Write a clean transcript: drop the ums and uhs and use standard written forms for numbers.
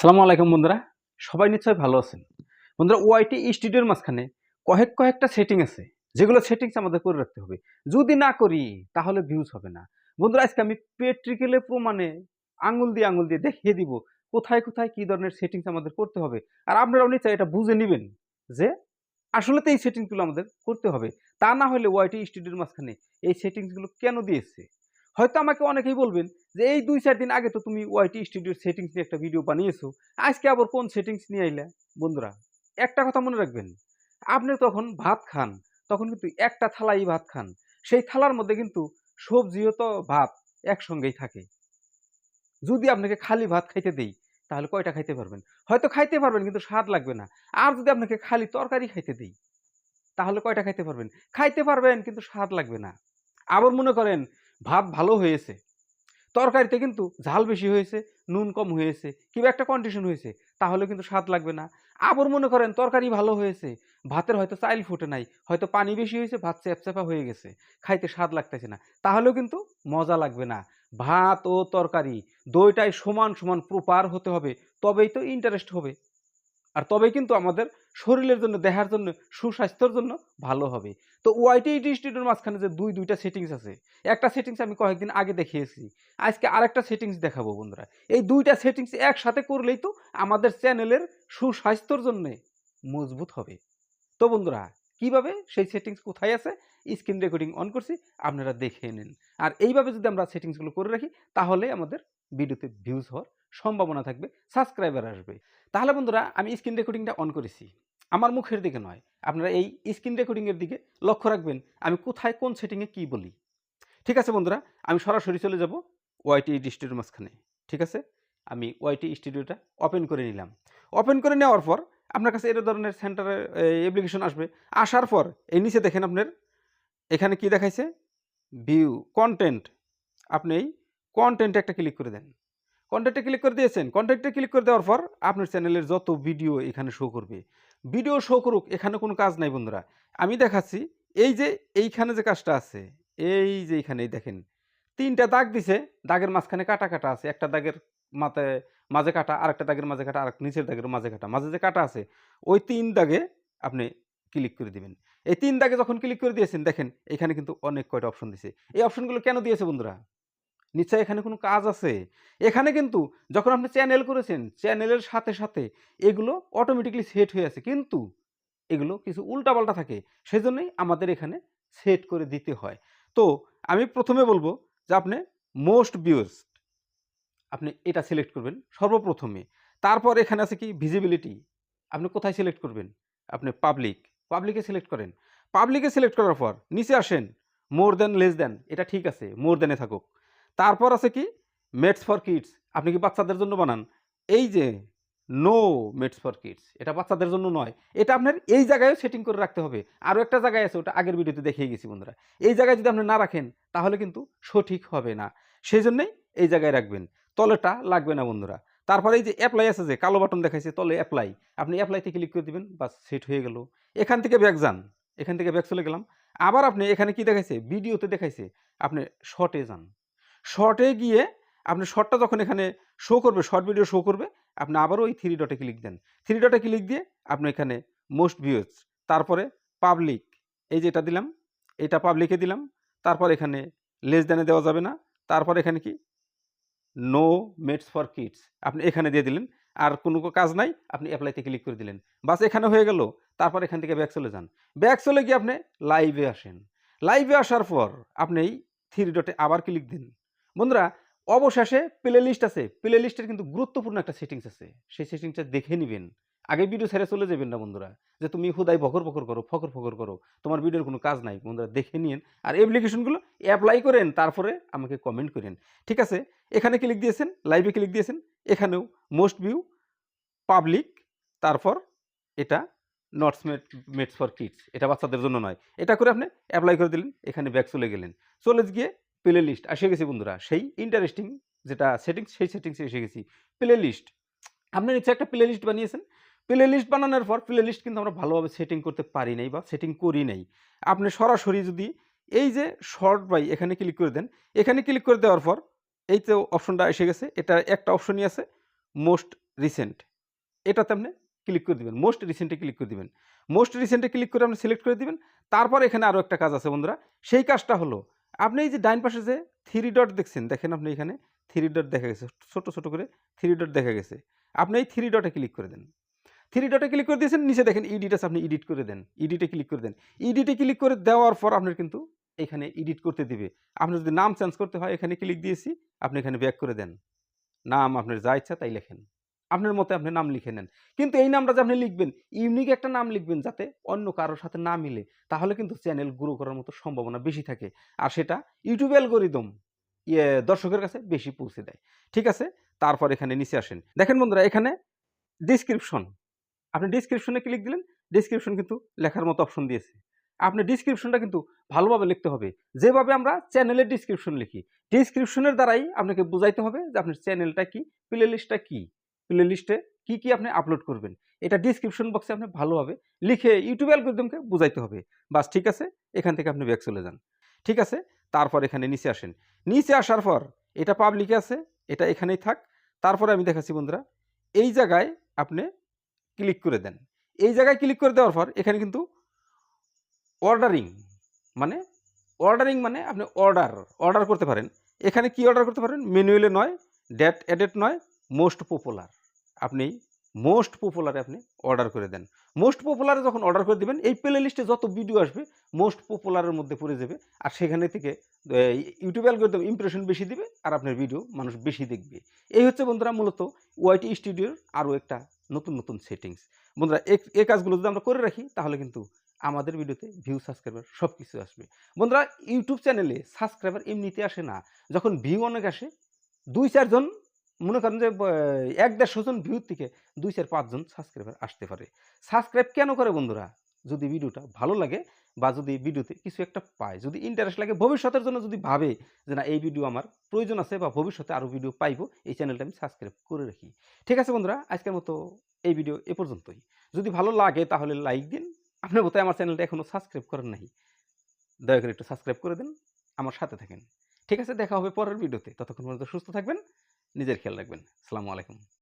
সালামু আলাইকুম বন্ধুরা, সবাই নিশ্চয়ই ভালো আছেন। বন্ধুরা, ওয়াইটি স্টুডিওর মাঝখানে কয়েকটা সেটিং আছে, যেগুলো সেটিংস আমাদের করে রাখতে হবে। যদি না করি তাহলে ভিউজ হবে না। বন্ধুরা, আজকে আমি প্র্যাকটিক্যালের প্রমাণে আঙুল দিয়ে দেখিয়ে দিব কোথায় কি ধরনের সেটিংস আমাদের করতে হবে। আর আপনারাও নিশ্চয়ই এটা বুঝে নিবেন যে আসলে তো এই সেটিংসগুলো আমাদের করতে হবে। তা না হলে ওয়াইটি স্টুডিওর মাঝখানে এই সেটিংসগুলো কেন দিয়েছে? হয়তো আমাকে অনেকেই বলবেন যে, "এই ২-৪ দিন আগে তো তুমি ওয়াইটি স্টুডিওর সেটিংস নিয়ে একটা ভিডিও বানিয়েছো। আজকে আবার কোন সেটিংস নিয়ে আইলা?" বন্ধুরা, একটা কথা মনে রাখবেন, আপনি তখন ভাত খান, তখন কিন্তু একটা থালাই ভাত খান। সেই থালার মধ্যে কিন্তু সবজিও তো ভাত একসঙ্গেই থাকে। যদি আপনাকে খালি ভাত খাইতে দেই, তাহলে কয়টা খাইতে পারবেন? হয়তো খাইতে পারবেন কিন্তু স্বাদ লাগবে না। আর যদি আপনাকে খালি তরকারি খাইতে দেই, তাহলে কয়টা খাইতে পারবেন? খাইতে পারবেন কিন্তু স্বাদ লাগবে না। আবার মনে করেন ভাত ভালো হয়েছে, তরকারিতে কিন্তু ঝাল বেশি হয়েছে, নুন কম হয়েছে, কিংবা একটা কন্ডিশন হয়েছে, তাহলে কিন্তু স্বাদ লাগবে না। আবার মনে করেন তরকারি ভালো হয়েছে, ভাতের হয়তো চাইল ফুটে নাই, হয়তো পানি বেশি হয়েছে, ভাত চ্যাপচ্যাপা হয়ে গেছে, খাইতে স্বাদ লাগতেছে না, তাহলেও কিন্তু মজা লাগবে না। ভাত ও তরকারি ২ টাই সমান প্রপার হতে হবে, তবেই তো ইন্টারেস্ট হবে। আর তবেই কিন্তু আমাদের শরীরের জন্য, দেহার জন্য, সুস্বাস্থ্যের জন্য ভালো হবে। তো ওয়াইটি স্টুডিওর মাঝখানে যে ২টা সেটিংস আছে, একটা সেটিংস আমি কয়েকদিন আগে দেখিয়েছি। আজকে আরেকটা সেটিংস দেখাবো বন্ধুরা। এই ২টা সেটিংস একসাথে করলেই তো আমাদের চ্যানেলের সুস্বাস্থ্যর জন্যে মজবুত হবে। তো বন্ধুরা, কিভাবে সেই সেটিংস কোথায় আছে? স্ক্রিন রেকর্ডিং অন করছি, আপনারা দেখে নিন। আর এইভাবে যদি আমরা সেটিংসগুলো করে রাখি, তাহলে আমাদের ভিডিওতে ভিউজ হওয়ার সম্ভাবনা থাকবে, সাবস্ক্রাইবার আসবে। তাহলে বন্ধুরা, আমি স্ক্রিন রেকর্ডিংটা অন করেছি। আমার মুখের দিকে নয়, আপনারা এই স্ক্রিন রেকর্ডিং এর দিকে লক্ষ্য রাখবেন আমি কোথায় কোন সেটিংয়ে কি বলি। ঠিক আছে বন্ধুরা, আমি সরাসরি চলে যাব ওয়াইটি স্টুডিওর মাঝখানে। ঠিক আছে? আমি ওয়াইটি স্টুডিওটা ওপেন করে নিলাম। ওপেন করে নেওয়ার পর আপনার কাছে এর ধরনের সেন্টারের অ্যাপ্লিকেশন আসবে। আসার পর এই নিচে দেখেন আপনার এখানে কি দেখাইছে? View, content. আপনি এই কনটেন্টে একটা ক্লিক করে দেন। কনটেন্টে ক্লিক করে দিয়েছেন। কনটেন্টে ক্লিক করে দেওয়ার পর আপনার চ্যানেলের যত ভিডিও এখানে শো করবে। ভিডিও শো করুক, এখানে কোনো কাজ নাই বন্ধুরা। আমি দেখাচ্ছি, এই যে এইখানে যে কাজটা আছে, এই যে এইখানেই দেখেন ৩ টা দাগ দিছে, দাগের মাঝখানে কাটা আছে। একটা দাগের মাথায় মাঝে কাটা, আরেকটা দাগের মাঝে কাটা, আরেক নিচের দাগের মাঝে কাটা। মাঝে যে কাটা আছে, ওই ৩ দাগে আপনি ক্লিক করে দিবেন। এই ৩ দাগে যখন ক্লিক করে দিয়েছেন, দেখেন এখানে কিন্তু অনেক কয়টা অপশন দিছে। এই অপশনগুলো কেন দিয়েছে বন্ধুরা? নিশ্চয়ই এখানে কোনো কাজ আছে। এখানে কিন্তু যখন আপনি চ্যানেল করেছেন, চ্যানেলের সাথে এগুলো অটোমেটিক্যালি সেট হয়ে আছে। কিন্তু এগুলো কিছু উল্টাপাল্টা থাকে। সেজন্যই আমাদের এখানে সেট করে দিতে হয়। তো আমি ১ম এ বলব যে আপনি মোস্ট ভিউজ আপনি এটা সিলেক্ট করবেন সর্বপ্রথমে। তারপর এখানে আছে কি ভিজিবিলিটি। আপনি কোথায় সিলেক্ট করবেন? আপনি পাবলিকে সিলেক্ট করেন। পাবলিকে সিলেক্ট করার পর নিচে আসেন মোর দ্যান লেস দ্যান, এটা ঠিক আছে, মোর দ্যান এ থাকুক। তারপর আছে কি মেডস ফর কিডস, আপনি কি বাচ্চাদের জন্য বানান? এই যে নো মেডস ফর কিডস, এটা বাচ্চাদের জন্য নয়। এটা আপনার এই জায়গায়ও সেটিং করে রাখতে হবে। আরো একটা জায়গায় আছে, ওটা আগের ভিডিওতে দেখিয়ে গেছি বন্ধুরা। এই জায়গায় যদি আপনি না রাখেন তাহলে কিন্তু সঠিক হবে না। সেজন্যই এই জায়গায় রাখবেন। তলেরটা লাগবে না বন্ধুরা। তারপরে এই যে এপ্লাই আছে, যে কালো বাটন দেখাইছে তলে এপ্লাই, আপনি এপ্লাইতে ক্লিক করে দিবেন, বাস সেট হয়ে গেল। এখান থেকে ব্যাক যান। এখান থেকে ব্যাক চলে গেলাম। আবার আপনি এখানে কি দেখাইছে? ভিডিওতে দেখাইছে। আপনি শর্টে যান। শর্টে গিয়ে আপনি শর্টটা যখন এখানে শো করবে, শর্ট ভিডিও শো করবে, আপনি আবারও ওই 3 ডটে ক্লিক দেন। 3 ডটে ক্লিক দিয়ে আপনি এখানে মোস্ট ভিউজ, তারপরে পাবলিক, এই যে এটা দিলাম, এটা পাবলিকে দিলাম। তারপর এখানে লেস দ্যান এ দেওয়া যাবে না। তারপর এখানে কি নো মেডস ফর কিডস, আপনি এখানে দিয়ে দিলেন। আর কোনো কাজ নাই, আপনি এপ্লাইতে ক্লিক করে দিলেন। বাস এখানে হয়ে গেল। তারপর এখান থেকে ব্যাক চলে যান। ব্যাক চলে গিয়ে আপনি লাইভে আসেন। লাইভে আসার পর আপনি এই 3 ডটে আবার ক্লিক দিন। বন্ধুরা, অবশেষে প্লে লিস্ট আছে। প্লে লিস্টের কিন্তু গুরুত্বপূর্ণ একটা সেটিংস আছে। সেই সেটিংসটা দেখে নিবেন। আগে ভিডিও ছেড়ে চলে যাবেন না বন্ধুরা। যে তুমি হুদাই বকর করো, ফকর করো। তোমার ভিডিওর কোনো কাজ নাই। বন্ধুরা, দেখে নিয়েন। আর অ্যাপ্লিকেশনগুলো এপ্লাই করেন, তারপরে আমাকে কমেন্ট করেন। ঠিক আছে? এখানে ক্লিক দিয়েছেন, লাইভে ক্লিক দিয়েছেন। এখানেও মোস্ট ভিউ, পাবলিক, তারপর এটা নটস মেডস ফর কিডস, এটা বাচ্চাদের জন্য নয়। এটা করে আপনি এপ্লাই করে দিলেন। এখানে ব্যাক চলে গেলেন। চলে গিয়ে প্লে লিস্ট এসে গেছি বন্ধুরা। সেই ইন্টারেস্টিং যেটা সেটিংস, সেই সেটিংসে এসে গেছি। প্লে লিস্ট, আপনি নিশ্চয়ই একটা প্লে লিস্ট বানিয়েছেন। প্লে লিস্ট বানানোর পর প্লে লিস্ট কিন্তু আমরা ভালোভাবে সেটিং করতে পারি নাই বা সেটিং করি নাই। আপনি সরাসরি যদি এই যে শর্ট বাই এখানে ক্লিক করে দেন, এখানে ক্লিক করে দেওয়ার পর এই তো অপশনটা এসে গেছে। এটা একটা অপশনই আছে মোস্ট রিসেন্ট এটাতে আপনি ক্লিক করে দিবেন। মোস্ট রিসেন্ট এ ক্লিক করে দিবেন। মোস্ট রিসেন্ট এ ক্লিক করে আপনি সিলেক্ট করে দিবেন। তারপর এখানে আরো একটা কাজ আছে বন্ধুরা। সেই কাজটা হলো আপনি এই যে ডাইন পাশে যে 3 ডট দেখছেন, দেখেন আপনি এখানে 3 ডট দেখা গেছে। ছোট, ছোট করে 3 ডট দেখা গেছে। আপনি এই 3 ডটে ক্লিক করে দেন। 3 ডটে ক্লিক করে দিয়েছেন, নিচে দেখেন এডিট আছে, আপনি এডিট করে দেন। এডিটে ক্লিক করে দেন। এডিটে ক্লিক করে দেওয়ার পর আপনার কিন্তু এখানে এডিট করতে দিবে। আপনার যদি নাম চেঞ্জ করতে হয় এখানে ক্লিক দিয়েছি, আপনি এখানে ব্যাক করে দেন। নাম আপনার যা ইচ্ছা তাই লেখেন। আপনার মতে আপনি নাম লিখে নেন। কিন্তু এই নামটা যে আপনি লিখবেন, ইউনিক একটা নাম লিখবেন যাতে অন্য কারো সাথে না মিলে। তাহলে কিন্তু চ্যানেল গ্রো করার মতো সম্ভাবনা বেশি থাকে। আর সেটা ইউটিউব অ্যালগরিদম দর্শকের কাছে বেশি পৌঁছে দেয়। ঠিক আছে? তারপর এখানে নিচে আসেন। দেখেন বন্ধুরা এখানে ডেসক্রিপশন। আপনি ডেসক্রিপশনে ক্লিক দিলেন, ডেসক্রিপশন কিন্তু লেখার মতো অপশন দিয়েছে। আপনি ডেসক্রিপশনটা কিন্তু ভালোভাবে লিখতে হবে। যেভাবে আমরা চ্যানেলের ডেসক্রিপশন লিখি। ডেসক্রিপশনের দ্বারাই আপনাকে বুঝাইতে হবে যে আপনার চ্যানেলটা কি, প্লেলিস্টটা কি। প্লেলিস্টে কি আপনি আপলোড করবেন। এটা ডেসক্রিপশন বক্সে আপনি ভালোভাবে লিখে ইউটিউব অ্যালগরিদমকে বুঝাইতে হবে। বাস ঠিক আছে, এখান থেকে আপনি ব্যাক চলে যান। ঠিক আছে? তারপর এখানে নিচে আসেন। নিচে আসার পর এটা পাবলিকে আছে, এটা এখানেই থাক। তারপরে আমি দেখাচ্ছি বন্ধুরা, এই জায়গায় আপনি ক্লিক করে দেন। এই জায়গায় ক্লিক করে দেওয়ার পর এখানে কিন্তু অর্ডারিং মানে মানে আপনি অর্ডার করতে পারেন। এখানে কি অর্ডার করতে পারেন? ম্যানুয়ালি নয়, ডেট এডিট নয়, মোস্ট পপুলার। আপনি মোস্ট পপুলারে আপনি অর্ডার করে দেন। মোস্ট পপুলারে যখন অর্ডার করে দিবেন, এই প্লে লিস্টে যত ভিডিও আসবে মোস্ট পপুলারের মধ্যে পড়ে যাবে। আর সেখানে থেকে ইউটিউব অ্যালগরিদম ইমপ্রেশন বেশি দিবে আর আপনার ভিডিও মানুষ বেশি দেখবে। এই হচ্ছে বন্ধুরা মূলত ওয়াইটি স্টুডিওর আরও একটা নতুন সেটিংস। বন্ধুরা এই কাজগুলো যদি আমরা করে রাখি তাহলে কিন্তু আমাদের ভিডিওতে ভিউ, সাবস্ক্রাইবার সবকিছু আসবে। বন্ধুরা ইউটিউব চ্যানেলে সাবস্ক্রাইবার এমনিতে আসে না। যখন ভিউ অনেক আসে ২-৪ জন, মনে করেন যে ১-১৫০ জন ভিউর থেকে ২-৪-৫ জন সাবস্ক্রাইবার আসতে পারে। সাবস্ক্রাইব কেন করে বন্ধুরা? যদি ভিডিওটা ভালো লাগে বা যদি ভিডিওতে কিছু একটা পায়, যদি ইন্টারেস্ট লাগে, ভবিষ্যতের জন্য যদি ভাবে যে না এই ভিডিও আমার প্রয়োজন আছে বা ভবিষ্যতে আরো ভিডিও পাইবো, এই চ্যানেলটা আমি সাবস্ক্রাইব করে রাখি। ঠিক আছে বন্ধুরা, আজকের মতো এই ভিডিও এ পর্যন্তই। যদি ভালো লাগে তাহলে লাইক দিন। আপনার মতো আমার চ্যানেলটা এখনো সাবস্ক্রাইব করেন নাই, দয়া করে একটু সাবস্ক্রাইব করে দেন, আমার সাথে থাকেন। ঠিক আছে? দেখা হবে পরের ভিডিওতে। ততক্ষণ পর্যন্ত সুস্থ থাকবেন, নিজের খেয়াল রাখবেন। আসসালামু আলাইকুম।